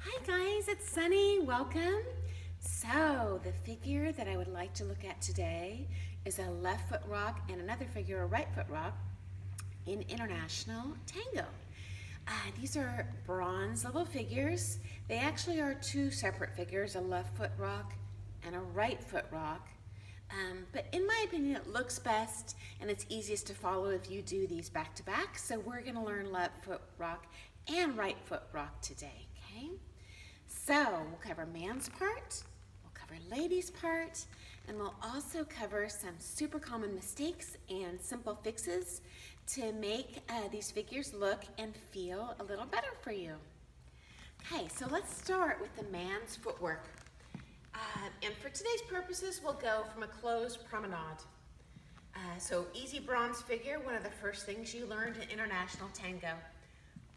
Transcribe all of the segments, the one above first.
Hi guys, it's Sunny. Welcome. So the figure that I would like to look at today is a left foot rock and another figure, a right foot rock, in international tango. These are bronze level figures. They actually are two separate figures, a left foot rock and a right foot rock. But in my opinion, it looks best and it's easiest to follow if you do these back to back. So we're going to learn left foot rock and right foot rock today, okay? So we'll cover man's part, we'll cover ladies' part, and we'll also cover some super common mistakes and simple fixes to make these figures look and feel a little better for you. Okay, so let's start with the man's footwork. And for today's purposes, we'll go from a closed promenade. So easy bronze figure, one of the first things you learned in international tango.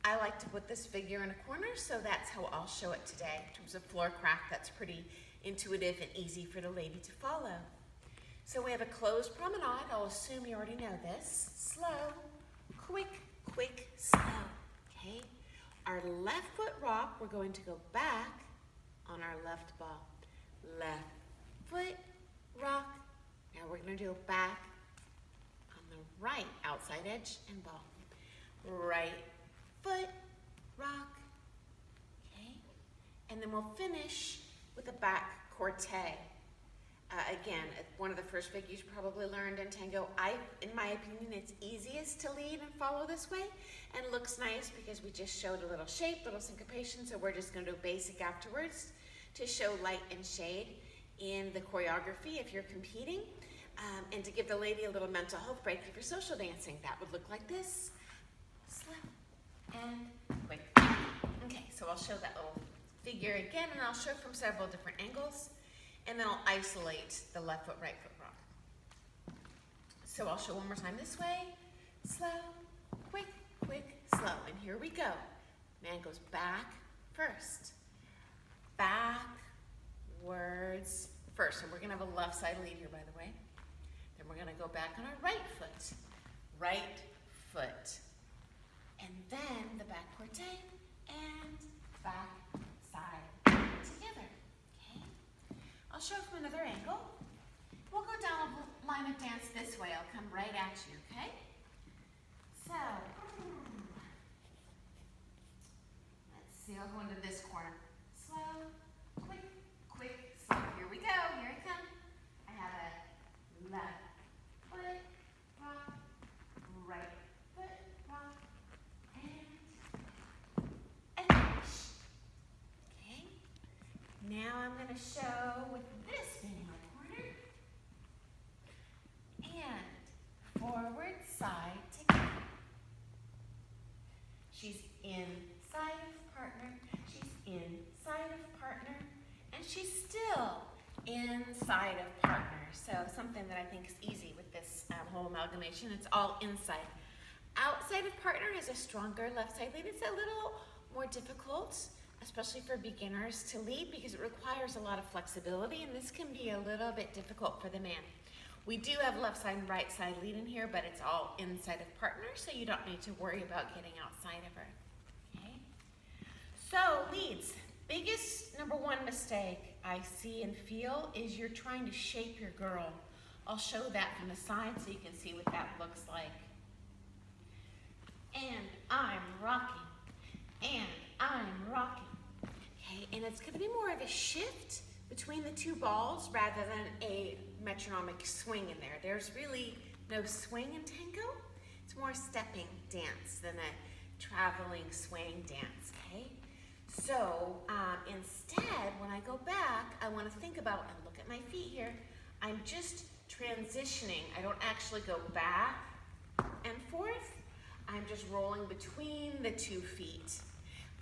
I like to put this figure in a corner, so that's how I'll show it today. In terms of floor craft, that's pretty intuitive and easy for the lady to follow. So we have a closed promenade. I'll assume you already know this. Slow, quick, quick, slow, okay? Our left foot rock, we're going to go back on our left ball. Left foot rock. Now we're going to go back on the right outside edge and ball. Right foot rock, okay? And then we'll finish with a back corte. Again, one of the first figures you probably learned in tango. In my opinion, it's easiest to lead and follow this way, and looks nice because we just showed a little shape, little syncopation, so we're just going to do basic afterwards to show light and shade in the choreography if you're competing, and to give the lady a little mental health break if you're social dancing. That would look like this. Slow and quick. Okay, so I'll show that little figure again, and I'll show from several different angles, and then I'll isolate the left foot, right foot rock. So I'll show one more time this way. Slow, quick, quick, slow. And here we go. Man goes back first. Backwards first. And we're going to have a left side lead here, by the way. Then we're going to go back on our right foot. Right foot. And then the back corte and back side together. Okay? I'll show from another angle. We'll go down a line of dance this way. I'll come right at you, okay? So, let's see. I'll go into this corner. Slow, quick, quick, slow. Here we go. Here I come. I have a left foot rock, right foot rock, and finish. Okay. Now I'm going to show with this being in the corner. And forward, side, together. She's inside of partner. She's inside of partner. And she's still inside of partner. So something that I think is easy with this whole amalgamation, it's all inside. Outside of partner is a stronger left side lead. It's a little more difficult, especially for beginners to lead because it requires a lot of flexibility, and this can be a little bit difficult for the man. We do have left side and right side lead in here, but it's all inside of partner, so you don't need to worry about getting outside of her. Okay? So leads, biggest number one mistake I see and feel is you're trying to shape your girl. I'll show that from the side so you can see what that looks like. And I'm rocking. And I'm rocking. Okay, and it's going to be more of a shift between the two balls rather than a metronomic swing in there. There's really no swing in tango. It's more a stepping dance than a traveling swaying dance, okay? So instead, when I go back, I want to think about and look at my feet here. I'm just transitioning. I don't actually go back and forth. I'm just rolling between the 2 feet.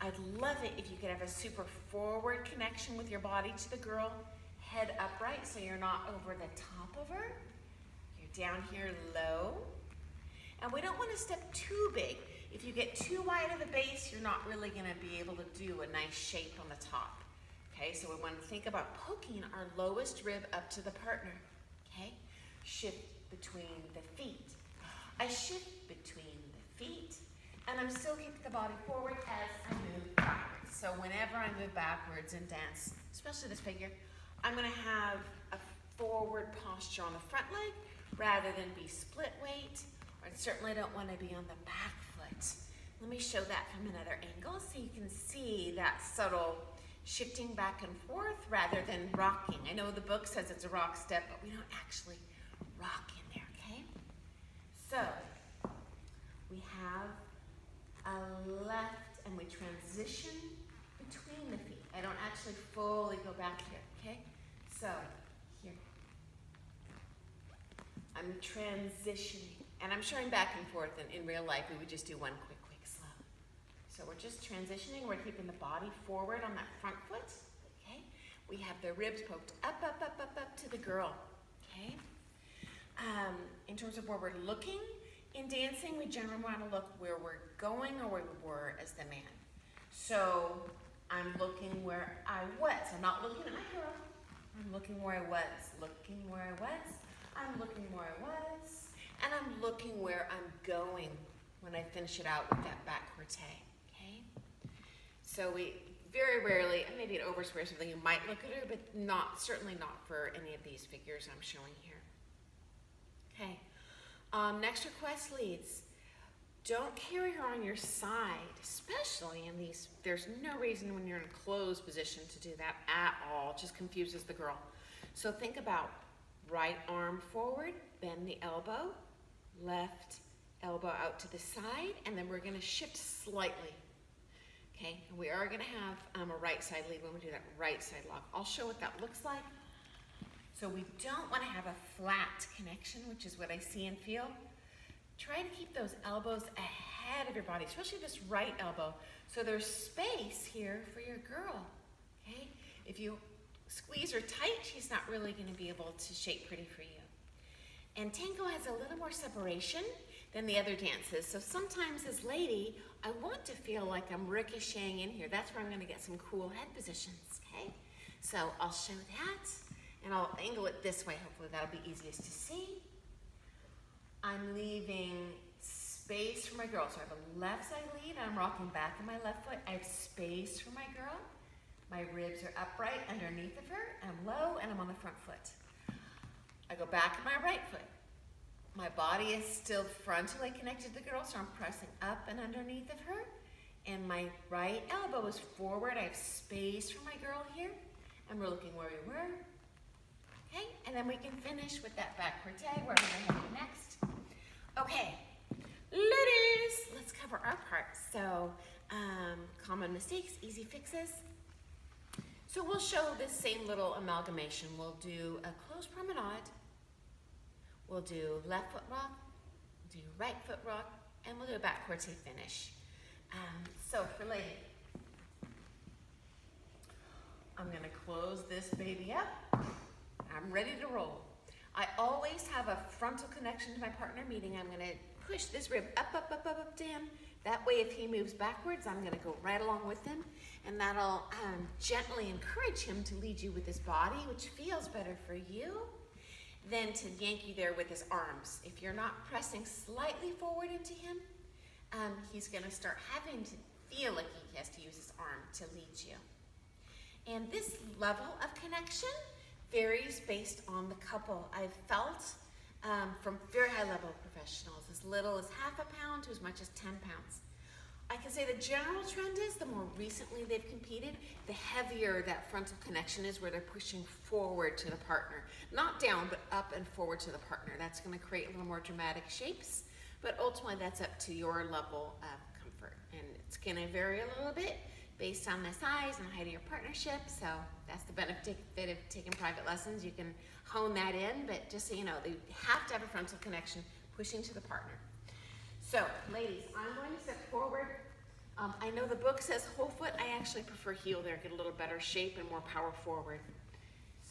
I'd love it if you could have a super forward connection with your body to the girl, head upright so you're not over the top of her. You're down here low. And we don't want to step too big. If you get too wide of the base, you're not really going to be able to do a nice shape on the top. Okay, so we want to think about poking our lowest rib up to the partner. Okay, shift between the feet. I shift between the feet, and I'm still keeping the body forward as I move backwards. So whenever I move backwards and dance, especially this figure, I'm gonna have a forward posture on the front leg rather than be split weight, or I certainly don't wanna be on the back foot. Let me show that from another angle so you can see that subtle shifting back and forth rather than rocking. I know the book says it's a rock step, but we don't actually rock in there, okay? So, we have a left and we transition between the feet. I don't actually fully go back here, okay? So, here. I'm transitioning, and I'm showing back and forth, and in real life we would just do one quick, slow. So we're just transitioning, we're keeping the body forward on that front foot, okay? We have the ribs poked up to the girl, okay? In terms of where we're looking in dancing, we generally want to look where we're going or where we were as the man. So I'm looking where I was. I'm not looking at my girl. I'm looking where I was, looking where I was. I'm looking where I was, and I'm looking where I'm going when I finish it out with that back crotté, okay? So we very rarely, and maybe at overspray or something, you might look at her, but certainly not for any of these figures I'm showing here. Okay, next request leads. Don't carry her on your side, especially in these, there's no reason when you're in a closed position to do that at all. It just confuses the girl. So think about right arm forward, bend the elbow, left elbow out to the side, and then we're gonna shift slightly. Okay, and we are gonna have a right side lead when we do that right side lock. I'll show what that looks like. So we don't wanna have a flat connection, which is what I see and feel. Try to keep those elbows ahead of your body, especially this right elbow. So there's space here for your girl, okay? If you squeeze her tight, she's not really gonna be able to shape pretty for you. And Tango has a little more separation than the other dances. So sometimes as lady, I want to feel like I'm ricocheting in here. That's where I'm gonna get some cool head positions, okay? So I'll show that, and I'll angle it this way. Hopefully that'll be easiest to see. I'm leaving space for my girl. So I have a left side lead, I'm rocking back on my left foot. I have space for my girl. My ribs are upright underneath of her. I'm low and I'm on the front foot. I go back on my right foot. My body is still frontally connected to the girl, so I'm pressing up and underneath of her. And my right elbow is forward. I have space for my girl here. And we're looking where we were. Okay, and then we can finish with that back crotté, where we're gonna head next. Okay, ladies, let's cover our part. So, common mistakes, easy fixes. So we'll show this same little amalgamation. We'll do a closed promenade, we'll do left foot rock, do right foot rock, and we'll do a back crotté finish. So for lady, I'm gonna close this baby up. I'm ready to roll. I always have a frontal connection to my partner, meaning I'm gonna push this rib up, down. That way if he moves backwards, I'm gonna go right along with him, and that'll gently encourage him to lead you with his body, which feels better for you than to yank you there with his arms. If you're not pressing slightly forward into him, he's gonna start having to feel like he has to use his arm to lead you. And this level of connection varies based on the couple. I've felt from very high level professionals, as little as half a pound to as much as 10 pounds. I can say the general trend is the more recently they've competed, the heavier that frontal connection is, where they're pushing forward to the partner. Not down, but up and forward to the partner. That's gonna create a little more dramatic shapes, but ultimately that's up to your level of comfort. And it's gonna vary a little bit based on the size and height of your partnership. So that's the benefit of taking private lessons. You can hone that in, but just so you know, they have to have a frontal connection pushing to the partner. So ladies, I'm going to step forward. I know the book says whole foot. I actually prefer heel there, get a little better shape and more power forward.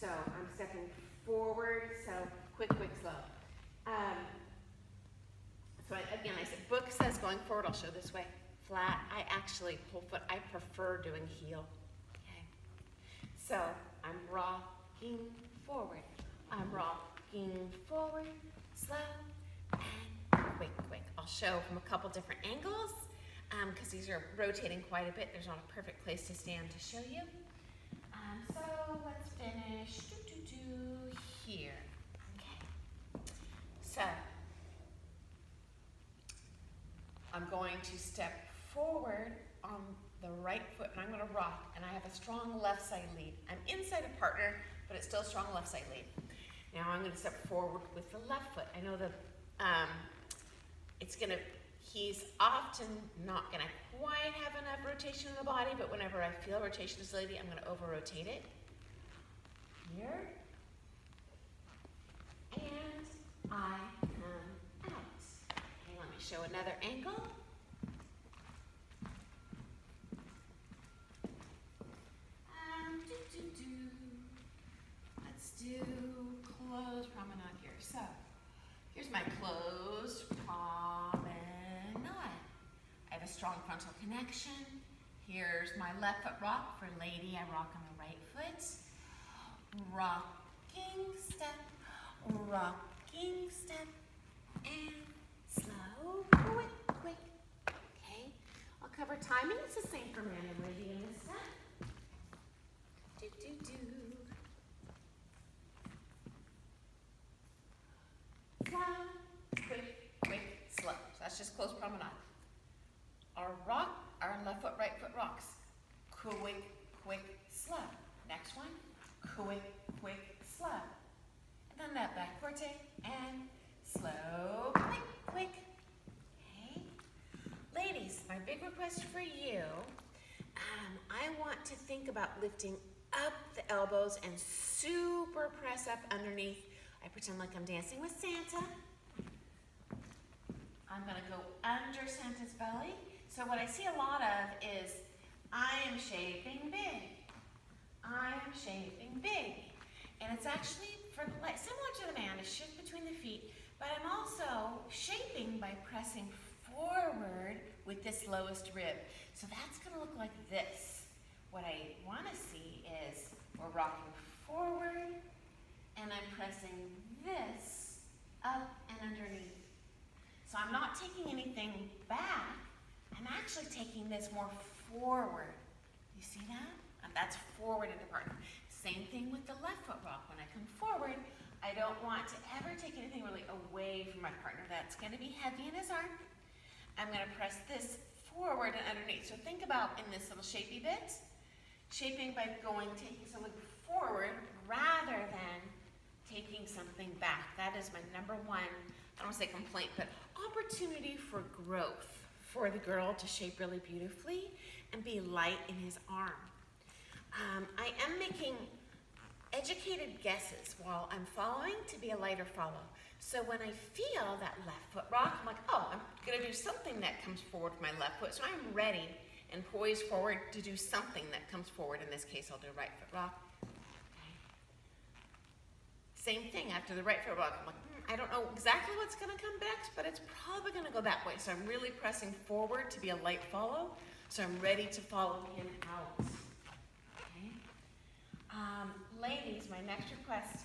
So I'm stepping forward, so quick, slow. Again, I said book says going forward. I'll show this way. Flat. I actually, whole foot, I prefer doing heel. Okay. So I'm rocking forward. I'm rocking forward, slow, and quick. I'll show from a couple different angles. because these are rotating quite a bit. There's not a perfect place to stand to show you. So let's finish here. Okay. So I'm going to step forward on the right foot and I'm going to rock, and I have a strong left side lead. I'm inside a partner, but it's still a strong left side lead. Now I'm going to step forward with the left foot. I know that he's often not going to quite have enough rotation in the body, but whenever I feel rotation is lady, I'm going to over-rotate it. Here. And I come out. Okay, let me show another angle. Let's do closed promenade here. So, here's my closed promenade. I have a strong frontal connection. Here's my left foot rock. For lady, I rock on the right foot. Rocking step, and slow, quick. Okay, I'll cover timing. It's the same for man and lady in this step. Slow, quick, slow. So that's just close promenade. Our left foot, right foot rocks. Quick, slow. Next one, quick, slow. And then that back forte and slow, quick. Okay. Ladies, my big request for you, I want to think about lifting up the elbows and super press up underneath. I pretend like I'm dancing with Santa. I'm going to go under Santa's belly. So what I see a lot of is I am shaping big. And it's actually similar to the man, a shift between the feet, but I'm also shaping by pressing forward with this lowest rib. So that's going to look like this. What I want to see is we're rocking forward and I'm pressing this up and underneath. So I'm not taking anything back, I'm actually taking this more forward. You see that? And that's forward into partner. Same thing with the left foot rock. When I come forward, I don't want to ever take anything really away from my partner. That's going to be heavy in his arm. I'm going to press this forward and underneath. So think about in this little shapey bit, shaping by taking something forward rather than taking something back. That is my number one, I don't want to say complaint, but opportunity for growth for the girl to shape really beautifully and be light in his arm. I am making educated guesses while I'm following to be a lighter follow. So when I feel that left foot rock, I'm like, oh, I'm going to do something that comes forward with my left foot. So I'm ready and poised forward to do something that comes forward. In this case, I'll do right foot rock. Okay. Same thing after the right foot rock. I'm like, I don't know exactly what's going to come next, but it's probably going to go that way. So I'm really pressing forward to be a light follow. So I'm ready to follow him out. Okay. Ladies, my next request,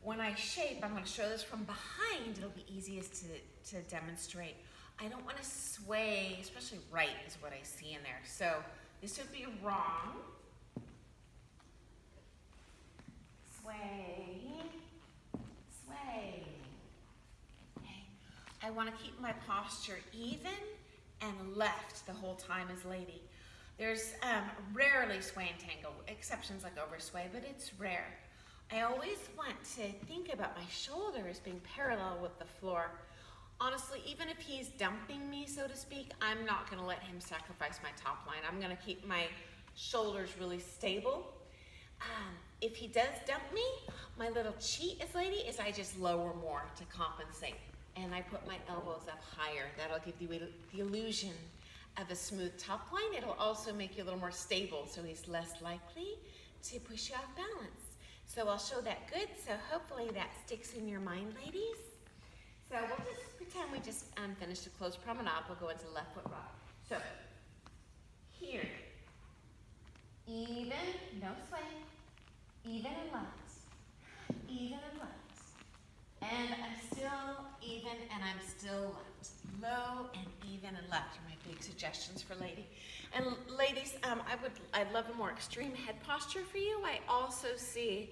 when I shape, I'm going to show this from behind. It'll be easiest to demonstrate. I don't want to sway, especially right is what I see in there. So this would be wrong. Sway. Okay. I want to keep my posture even and left the whole time as lady. There's rarely sway and tango, exceptions like oversway, but it's rare. I always want to think about my shoulder as being parallel with the floor. Honestly, even if he's dumping me, so to speak, I'm not going to let him sacrifice my top line. I'm going to keep my shoulders really stable. If he does dump me, my little cheat as lady is I just lower more to compensate. And I put my elbows up higher. That'll give you the illusion of a smooth top line. It'll also make you a little more stable, so he's less likely to push you off balance. So I'll show that good, so hopefully that sticks in your mind, ladies. So we'll just pretend we just finished a closed promenade. We'll go into left foot rock. So here, even, no sway, even and left, and I'm still even, and I'm still left. Low and even and left are my big suggestions for lady. And ladies, I'd love a more extreme head posture for you. I also see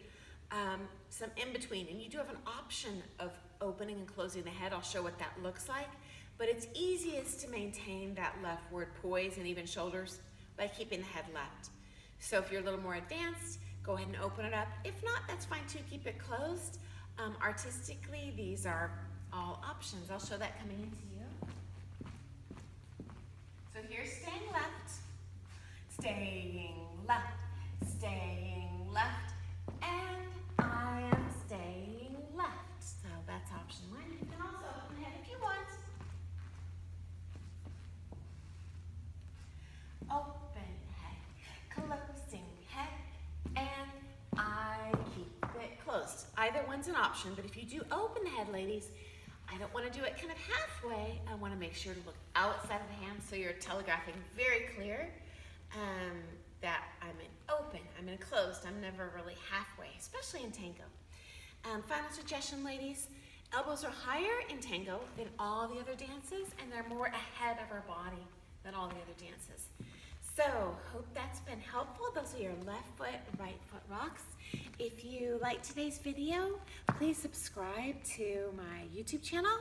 some in between, and you do have an option of opening and closing the head. I'll show what that looks like, but it's easiest to maintain that leftward poise and even shoulders by keeping the head left. So if you're a little more advanced, go ahead and open it up. If not, that's fine too, keep it closed. Artistically, these are all options. I'll show that coming into you. So here's staying left, staying left, and I am staying left. So that's option one. You can also open the head if you want. Open head, closing head, and I keep it closed. Either one's an option, but if you do open the head, ladies, I don't want to do it kind of halfway. I want to make sure to look outside of the hand so you're telegraphing very clear that I'm in open, I'm in closed. I'm never really halfway, especially in tango. Final suggestion, ladies, elbows are higher in tango than all the other dances, and they're more ahead of our body than all the other dances. So, hope that's been helpful. Those are your left foot, right foot rocks. If you like today's video, please subscribe to my YouTube channel.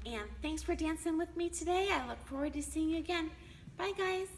And thanks for dancing with me today. I look forward to seeing you again. Bye, guys.